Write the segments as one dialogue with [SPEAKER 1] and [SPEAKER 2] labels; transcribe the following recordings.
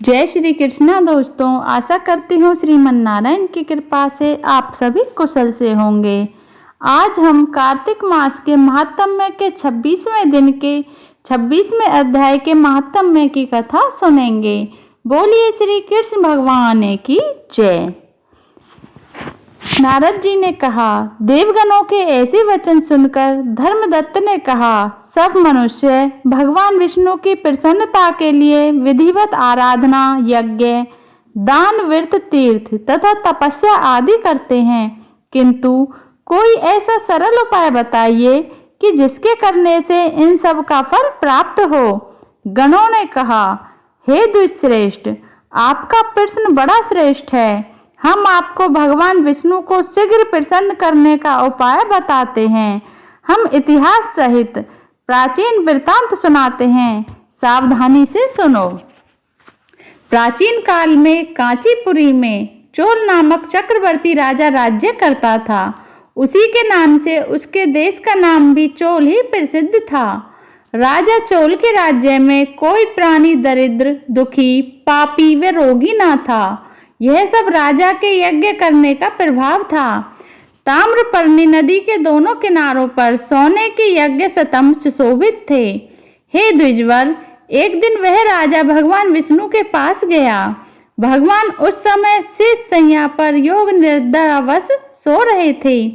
[SPEAKER 1] जय श्री कृष्णा दोस्तों, आशा करती हूँ श्रीमन नारायण की कृपा से आप सभी कुशल से होंगे। आज हम कार्तिक मास के महात्म्य के 26वें दिन के 26वें अध्याय के महात्म्य की कथा सुनेंगे। बोलिए श्री कृष्ण भगवान की जय। नारद जी ने कहा, देवगणों के ऐसे वचन सुनकर धर्मदत्त ने कहा, सब मनुष्य भगवान विष्णु की प्रसन्नता के लिए विधिवत आराधना, यज्ञ, दान, व्रत, तीर्थ तथा तपस्या आदि करते हैं, किंतु कोई ऐसा सरल उपाय बताइए कि जिसके करने से इन सब का फल प्राप्त हो। गणों ने कहा, हे द्विजश्रेष्ठ, आपका प्रश्न बड़ा श्रेष्ठ है। हम आपको भगवान विष्णु को शीघ्र प्रसन्न करने का उपाय बताते हैं। हम इतिहास सहित प्राचीन वृत्तांत सुनाते हैं, सावधानी से सुनो। प्राचीन काल में कांचीपुरी में चोल नामक चक्रवर्ती राजा राज्य करता था। उसी के नाम से उसके देश का नाम भी चोल ही प्रसिद्ध था। राजा चोल के राज्य में कोई प्राणी दरिद्र, दुखी, पापी व रोगी ना था। यह सब राजा के यज्ञ करने का प्रभाव था। ताम्रपर्णी नदी के दोनों किनारों पर सोने के यज्ञ स्तंभ सुशोभित थे। हे द्विजवर, एक दिन वह राजा भगवान विष्णु के पास गया। भगवान उस समय शीश शैया पर योग निद्रावश सो रहे थे।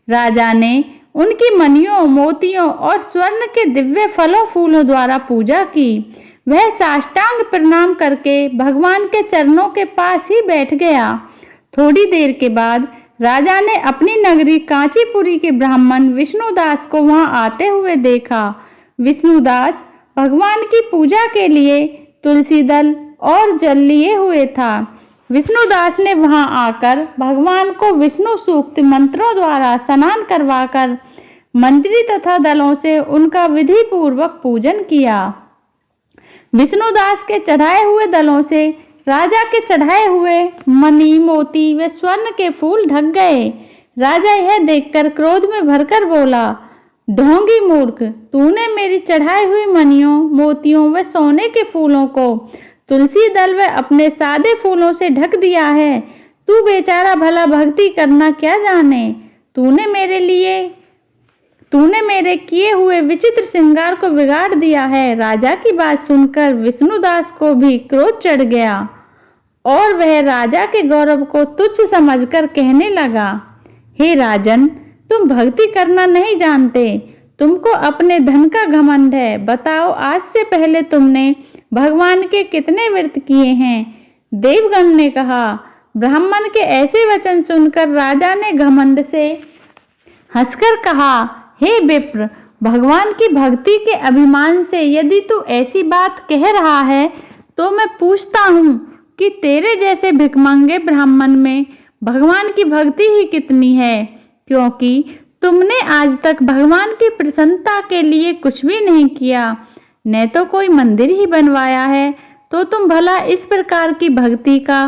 [SPEAKER 1] राजा ने उनकी मणियों, मोतियों और स्वर्ण के दिव्य फलों फूलों द्वारा पूजा की। वह साष्टांग प्रणाम करके भगवान के चरणों के पास ही बैठ गया। थोड़ी देर के बाद राजा ने अपनी नगरी कांचीपुरी के ब्राह्मण विष्णुदास को वहां आते हुए देखा। विष्णुदास भगवान की पूजा के लिए तुलसी दल और जल लिए हुए था। विष्णुदास ने वहां आकर भगवान को विष्णु सूक्त मंत्रों द्वारा स्नान करवाकर मंजरी तथा दलों से उनका विधि पूर्वक पूजन किया। विष्णुदास के चढ़ाए हुए दलों से राजा के चढ़ाए हुए मणि, मोती व स्वर्ण के फूल ढक गए। राजा यह देखकर क्रोध में भरकर बोला, ढोंगी मूर्ख, तूने मेरी चढ़ाई हुई मणियों, मोतियों व सोने के फूलों को तुलसी दल व अपने सादे फूलों से ढक दिया है। तू बेचारा भला भक्ति करना क्या जाने। तूने मेरे किए हुए विचित्र श्रृंगार को बिगाड़ दिया है। राजा की बात सुनकर विष्णुदास को भी क्रोध चढ़ गया और वह राजा के गौरव को तुच्छ समझकर कहने लगा, हे राजन, तुम भक्ति करना नहीं जानते, तुमको अपने धन का घमंड है। बताओ, आज से पहले तुमने भगवान के कितने व्रत किए हैं? देवगण ने कहा। ब्राह्मण के ऐसे वचन सुनकर राजा ने घमंड से हंसकर कहा, हे विप्र, भगवान की भक्ति के अभिमान से यदि तू ऐसी बात कह रहा है तो मैं पूछता हूँ कि तेरे जैसे भिखमंगे ब्राह्मण में भगवान की भक्ति ही कितनी है, क्योंकि तुमने आज तक भगवान की प्रसन्नता के लिए कुछ भी नहीं किया, न तो कोई मंदिर ही बनवाया है, तो तुम भला इस प्रकार की भक्ति का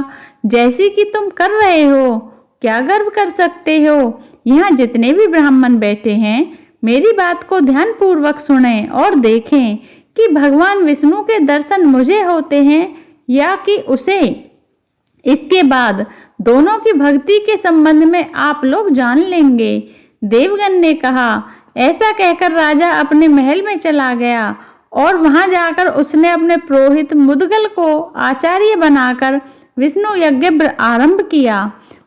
[SPEAKER 1] जैसी कि तुम कर रहे हो क्या गर्व कर सकते हो? यहाँ जितने भी ब्राह्मण बैठे हैं, मेरी बात को ध्यान पूर्वक सुनें और देखें कि भगवान विष्णु के दर्शन मुझे होते हैं या कि उसे। इसके बाद दोनों की भक्ति के संबंध में आप लोग जान लेंगे। देवगण ने कहा। ऐसा कहकर राजा अपने महल में चला गया और वहां जाकर उसने अपने पुरोहित मुदगल को आचार्य बनाकर विष्णु यज्ञ आरंभ किया।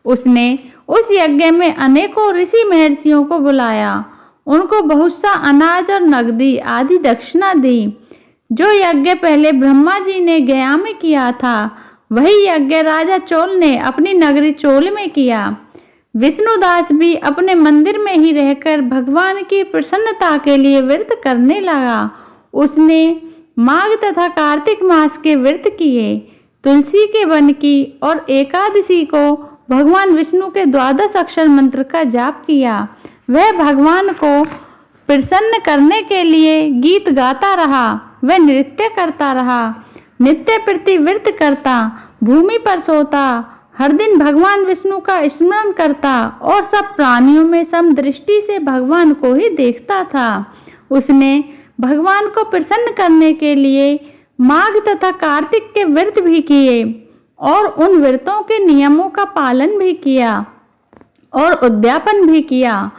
[SPEAKER 1] उसने उस यज्ञ में अनेकों ऋषि महर्षियों को बुलाया, उनको बहुत सा अनाज और नगदी आदि दक्षिणा दी। जो यज्ञ पहले ब्रह्मा जी ने गया में किया था, वही यज्ञ राजा चोल ने अपनी नगरी चोल में किया। विष्णुदास भी अपने मंदिर में ही रहकर भगवान की प्रसन्नता के लिए व्रत करने लगा। उसने माघ तथा कार्तिक मास के व्रत किए, तुलसी के वन की और एकादशी को भगवान विष्णु के 12 अक्षर मंत्र का जाप किया। वह भगवान को प्रसन्न करने के लिए गीत गाता रहा, वह नृत्य करता रहा, नित्य प्रति व्रत करता, भूमि पर सोता, हर दिन भगवान विष्णु का स्मरण करता और सब प्राणियों में समदृष्टि से भगवान को ही देखता था। उसने भगवान को प्रसन्न करने के लिए माघ तथा कार्तिक के व्रत भी किए और उन व्रतों के नियमों का पालन भी किया और उद्यापन भी किया।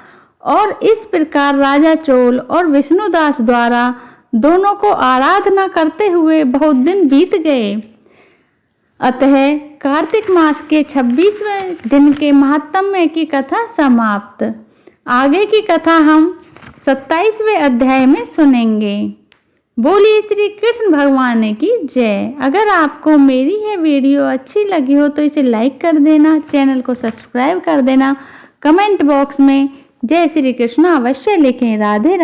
[SPEAKER 1] और इस प्रकार राजा चोल और विष्णुदास द्वारा दोनों को आराधना करते हुए बहुत दिन बीत गए। अतः कार्तिक मास के 26वें दिन के महात्म्य की कथा समाप्त। आगे की कथा हम 27वें अध्याय में सुनेंगे। बोलिए श्री कृष्ण भगवान की जय। अगर आपको मेरी यह वीडियो अच्छी लगी हो तो इसे लाइक कर देना, चैनल को सब्सक्राइब कर देना, कमेंट बॉक्स में जय श्री कृष्ण अवश्य लिखें। राधे राधे।